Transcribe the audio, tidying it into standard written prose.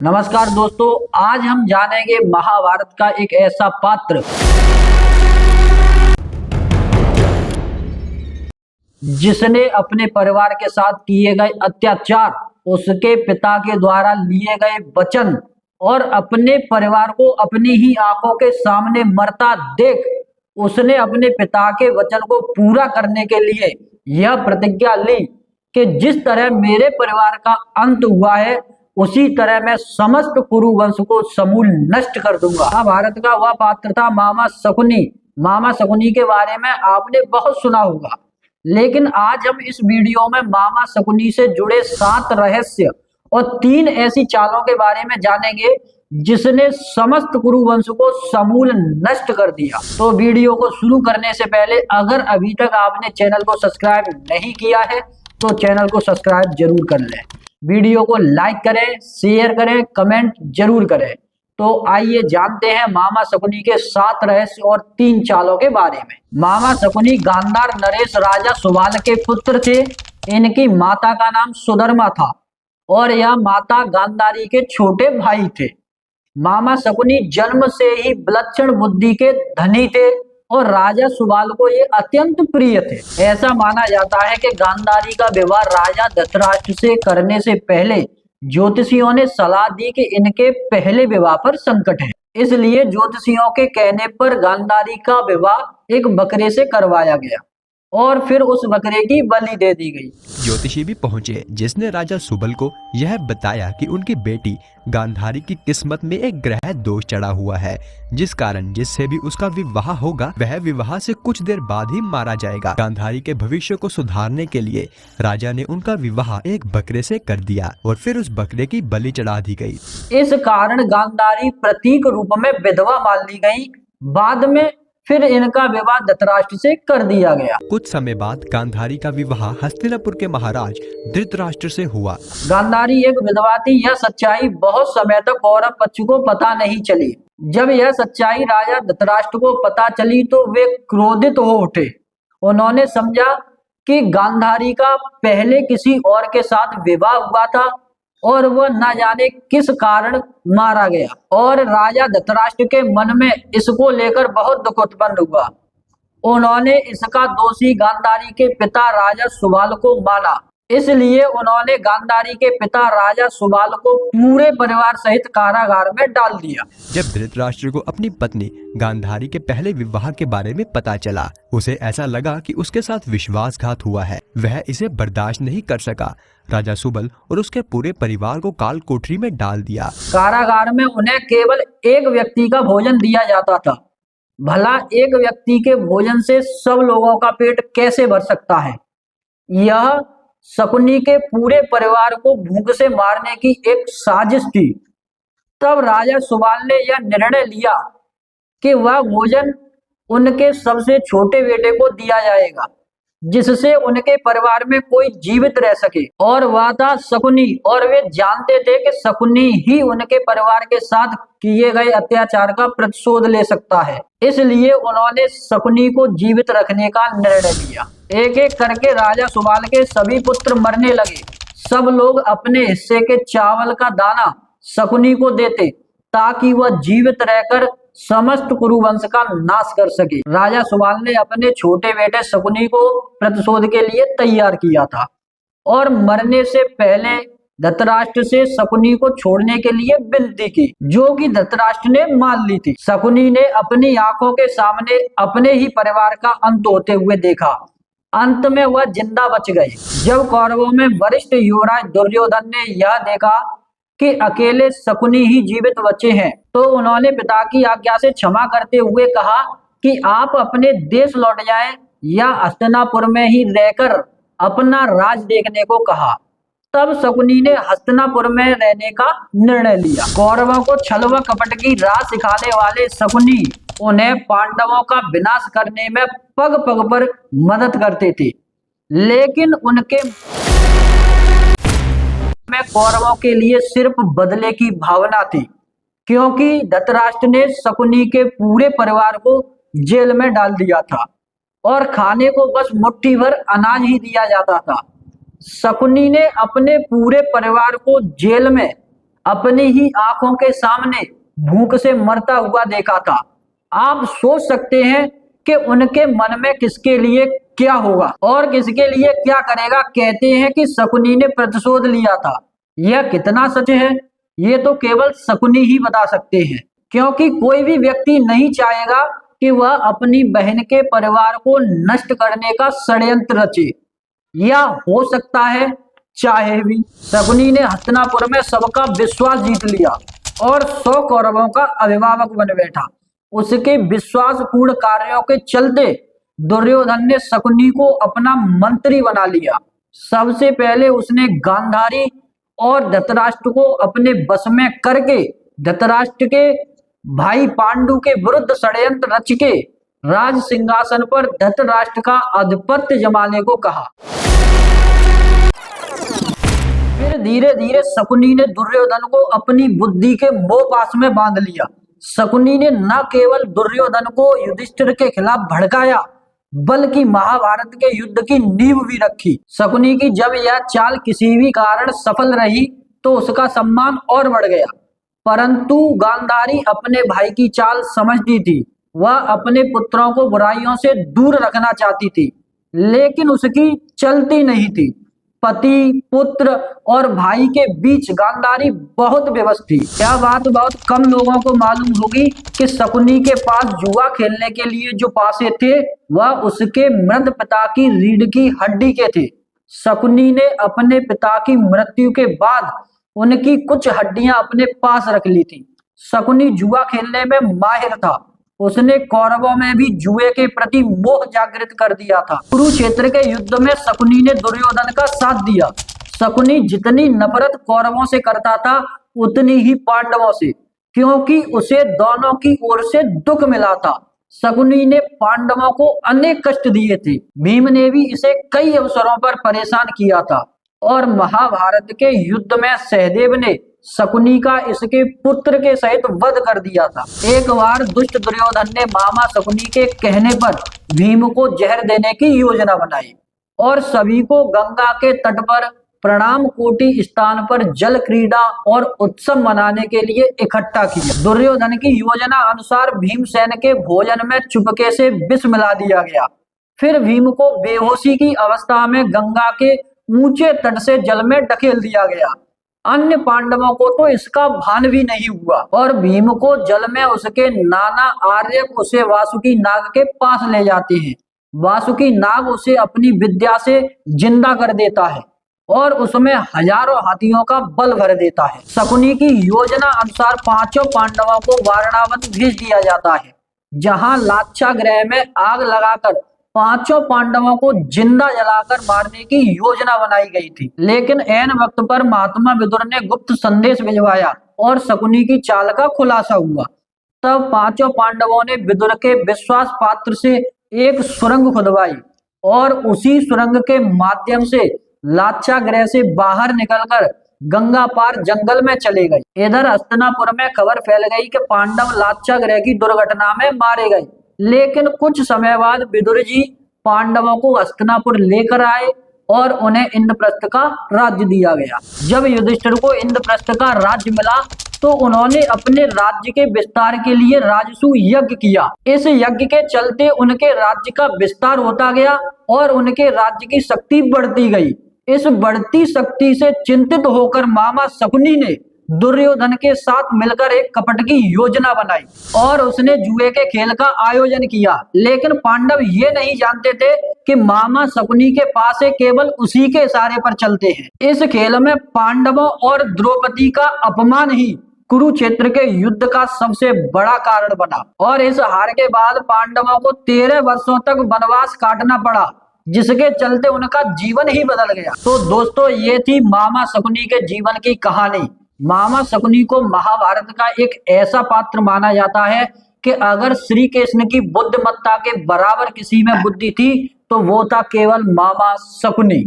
नमस्कार दोस्तों, आज हम जानेंगे महाभारत का एक ऐसा पात्र जिसने अपने परिवार के साथ किए गए अत्याचार, उसके पिता के द्वारा लिए गए वचन और अपने परिवार को अपनी ही आंखों के सामने मरता देख उसने अपने पिता के वचन को पूरा करने के लिए यह प्रतिज्ञा ली कि जिस तरह मेरे परिवार का अंत हुआ है उसी तरह मैं समस्त कुरु वंश को समूल नष्ट कर दूंगा। महाभारत का वह पात्र था मामा शकुनी। मामा शकुनी के बारे में आपने बहुत सुना होगा, लेकिन आज हम इस वीडियो में मामा शकुनी से जुड़े 7 रहस्य और 3 ऐसी चालों के बारे में जानेंगे जिसने समस्त कुरु वंश को समूल नष्ट कर दिया। तो वीडियो को शुरू करने से पहले अगर अभी तक आपने चैनल को सब्सक्राइब नहीं किया है तो चैनल को सब्सक्राइब जरूर कर लें, वीडियो को लाइक करें, शेयर करें, कमेंट जरूर करें। तो आइए जानते हैं मामा शकुनी के 7 रहस्य और 3 चालों के बारे में। मामा शकुनी गांधार नरेश राजा सुबाल के पुत्र थे। इनकी माता का नाम सुधर्मा था और यह माता गांधारी के छोटे भाई थे। मामा शकुनी जन्म से ही विलक्षण बुद्धि के धनी थे और राजा सुबाल को ये अत्यंत प्रिय थे। ऐसा माना जाता है कि गांधारी का विवाह राजा धृतराष्ट्र से करने से पहले ज्योतिषियों ने सलाह दी कि इनके पहले विवाह पर संकट है, इसलिए ज्योतिषियों के कहने पर गांधारी का विवाह एक बकरे से करवाया गया और फिर उस बकरे की बलि दे दी गई। ज्योतिषी भी पहुंचे जिसने राजा सुबल को यह बताया कि उनकी बेटी गांधारी की किस्मत में एक ग्रह दोष चढ़ा हुआ है, जिस कारण जिससे भी उसका विवाह होगा वह विवाह से कुछ देर बाद ही मारा जाएगा। गांधारी के भविष्य को सुधारने के लिए राजा ने उनका विवाह एक बकरे से कर दिया और फिर उस बकरे की बलि चढ़ा दी गई। इस कारण गांधारी प्रतीक रूप में विधवा मान ली गई। बाद में फिर इनका विवाह धृतराष्ट्र से कर दिया गया। कुछ समय बाद गांधारी का विवाह हस्तिनापुर के महाराज धृतराष्ट्र से हुआ। गांधारी एक विधवा थी। यह सच्चाई बहुत समय तक कौरव पक्ष को पता नहीं चली। जब यह सच्चाई राजा धृतराष्ट्र को पता चली तो वे क्रोधित हो उठे। उन्होंने समझा कि गांधारी का पहले किसी और के साथ विवाह हुआ था और वह न जाने किस कारण मारा गया, और राजा धृतराष्ट्र के मन में इसको लेकर बहुत दुख उत्पन्न हुआ। उन्होंने इसका दोषी गांधारी के पिता राजा सुबाल को माना, इसलिए उन्होंने गांधारी के पिता राजा सुबाल को पूरे परिवार सहित कारागार में डाल दिया। जब धृतराष्ट्र को अपनी पत्नी गांधारी के पहले विवाह के बारे में पता चला, उसे ऐसा लगा कि उसके साथ विश्वासघात हुआ है। वह इसे बर्दाश्त नहीं कर सका। राजा सुबल और उसके पूरे परिवार को काल कोठरी में डाल दिया। कारागार में उन्हें केवल एक व्यक्ति का भोजन दिया जाता था। भला एक व्यक्ति के भोजन से सब लोगों का पेट कैसे भर सकता है? यह शकुनी के पूरे परिवार को भूख से मारने की एक साजिश थी। तब राजा सुबाल ने यह निर्णय लिया कि वह भोजन उनके सबसे छोटे बेटे को दिया जाएगा, जिससे उनके परिवार में कोई जीवित रह सके, और वह था शकुनी। और वे जानते थे कि शकुनी ही उनके परिवार के साथ किए गए अत्याचार का प्रतिशोध ले सकता है, इसलिए उन्होंने शकुनी को जीवित रखने का निर्णय लिया। एक एक करके राजा सुबाल के सभी पुत्र मरने लगे। सब लोग अपने हिस्से के चावल का दाना शकुनी को देते ताकि वह जीवित रहकर समस्त कुरुवंश का नाश कर सके। राजा सुबाल ने अपने छोटे बेटे शकुनी को प्रतिशोध के लिए तैयार किया था और मरने से पहले धृतराष्ट्र से शकुनी को छोड़ने के लिए विनती की, जो कि धृतराष्ट्र ने मान ली थी। शकुनी ने अपनी आंखों के सामने अपने ही परिवार का अंत होते हुए देखा। अंत में वह जिंदा बच गए। जब कौरवों में वरिष्ठ युवराज दुर्योधन ने यह देखा कि अकेले शकुनी ही जीवित बचे हैं, तो उन्होंने पिता की आज्ञा से क्षमा करते हुए कहा कि आप अपने देश लौट जाएं या हस्तिनापुर में ही रहकर अपना राज देखने को कहा। तब शकुनी ने हस्तिनापुर में रहने का निर्णय लिया। कौरवों को छल व कपट की राह सिखाने वाले शकुनी उन्हें पांडवों का विनाश करने में पग पग पर मदद करते थे, लेकिन उनके में कौरवों के लिए सिर्फ बदले की भावना थी, क्योंकि धृतराष्ट्र ने शकुनी के पूरे परिवार को जेल में डाल दिया था और खाने को बस मुट्ठी भर अनाज ही दिया जाता था। शकुनी ने अपने पूरे परिवार को जेल में अपनी ही आंखों के सामने भूख से मरता हुआ देखा था। आप सोच सकते हैं कि उनके मन में किसके लिए क्या होगा और किसके लिए क्या करेगा। कहते हैं कि शकुनी ने प्रतिशोध लिया था। यह कितना सच है ये तो केवल शकुनी ही बता सकते हैं, क्योंकि कोई भी व्यक्ति नहीं चाहेगा कि वह अपनी बहन के परिवार को नष्ट करने का षड्यंत्र रचे, या हो सकता है चाहे भी। शकुनी ने हस्तिनापुर में सबका विश्वास जीत लिया और 100 कौरवों का अभिभावक बन बैठा। उसके विश्वासपूर्ण कार्यों के चलते दुर्योधन ने शकुनी को अपना मंत्री बना लिया। सबसे पहले उसने गांधारी और धृतराष्ट्र को अपने बस में करके धृतराष्ट्र के भाई पांडु के विरुद्ध षड्यंत्र रच के राज सिंहासन पर धृतराष्ट्र का आधिपत्य जमाने को कहा। फिर धीरे धीरे शकुनी ने दुर्योधन को अपनी बुद्धि के मोह पास में बांध लिया। शकुनी ने न केवल दुर्योधन को युधिष्ठिर के खिलाफ भड़काया, बल्कि महाभारत के युद्ध की नींव भी रखी। शकुनी की जब यह चाल किसी भी कारण सफल रही तो उसका सम्मान और बढ़ गया, परंतु गांधारी अपने भाई की चाल समझती थी। वह अपने पुत्रों को बुराइयों से दूर रखना चाहती थी, लेकिन उसकी चलती नहीं थी। पति, पुत्र और भाई के बीच गांधारी बहुत विवश थी। यह बात बहुत कम लोगों को मालूम होगी कि शकुनी के पास जुआ खेलने के लिए जो पासे थे वह उसके मृत पिता की रीढ़ की हड्डी के थे। शकुनी ने अपने पिता की मृत्यु के बाद उनकी कुछ हड्डियां अपने पास रख ली थी। शकुनी जुआ खेलने में माहिर था। उसने कौरवों में भी जुए के प्रति मोह जागृत कर दिया था। कुरुक्षेत्र के युद्ध में शकुनी ने दुर्योधन का साथ दिया। शकुनी जितनी नफरत कौरवों से करता था उतनी ही पांडवों से, क्योंकि उसे दोनों की ओर से दुख मिला था। शकुनी ने पांडवों को अनेक कष्ट दिए थे। भीम ने भी इसे कई अवसरों पर परेशान किया था और महाभारत के युद्ध में सहदेव ने शकुनी का इसके पुत्र के सहित वध कर दिया था। एक बार दुष्ट दुर्योधन ने मामा शकुनी के कहने पर भीम को जहर देने की योजना बनाई और सभी को गंगा के तट पर प्रणाम कोटि स्थान पर जल क्रीड़ा और उत्सव मनाने के लिए इकट्ठा किया। दुर्योधन की योजना अनुसार भीमसेन के भोजन में चुपके से विष मिला दिया गया। फिर भीम को बेहोशी की अवस्था में गंगा के ऊंचे तट से जल में ढकेल दिया गया। अन्य पांडवों को तो इसका भान भी नहीं हुआ और भीम को जल में उसके नाना आर्यक उसे वासुकी नाग के पास ले जाते हैं। वासुकी नाग उसे अपनी विद्या से जिंदा कर देता है और उसमें हजारों हाथियों का बल भर देता है। शकुनी की योजना अनुसार पांचों पांडवों को वारणावत भेज दिया जाता है, जहां लाक्षागृह में आग लगाकर पांचों पांडवों को जिंदा जलाकर मारने की योजना बनाई गई थी। लेकिन ऐन वक्त पर महात्मा विदुर ने गुप्त संदेश भिजवाया और शकुनी की चाल का खुलासा हुआ। तब पांचों पांडवों ने विदुर के विश्वास पात्र से एक सुरंग खुदवाई और उसी सुरंग के माध्यम से लाक्षागृह से बाहर निकलकर गंगा पार जंगल में चले गए। इधर हस्तिनापुर में खबर फैल गई कि पांडव लाक्षागृह की दुर्घटना में मारे गए। लेकिन कुछ समय बाद विदुर जी पांडवों को हस्तिनापुर लेकर आए और उन्हें इंद्रप्रस्थ का राज्य दिया गया। जब युधिष्ठिर को इंद्रप्रस्थ का राज्य मिला तो उन्होंने अपने राज्य के विस्तार के लिए राजसू यज्ञ किया। इस यज्ञ के चलते उनके राज्य का विस्तार होता गया और उनके राज्य की शक्ति बढ़ती गई। इस बढ़ती शक्ति से चिंतित होकर मामा शकुनी ने दुर्योधन के साथ मिलकर एक कपट की योजना बनाई और उसने जुए के खेल का आयोजन किया। लेकिन पांडव ये नहीं जानते थे कि मामा शकुनी के पास केवल उसी के इशारे पर चलते हैं। इस खेल में पांडवों और द्रौपदी का अपमान ही कुरुक्षेत्र के युद्ध का सबसे बड़ा कारण बना और इस हार के बाद पांडवों को 13 वर्षों तक वनवास काटना पड़ा, जिसके चलते उनका जीवन ही बदल गया। तो दोस्तों, ये थी मामा शकुनी के जीवन की कहानी। मामा शकुनी को महाभारत का एक ऐसा पात्र माना जाता है कि अगर श्री कृष्ण की बुद्धिमत्ता के बराबर किसी में बुद्धि थी तो वो था केवल मामा शकुनी।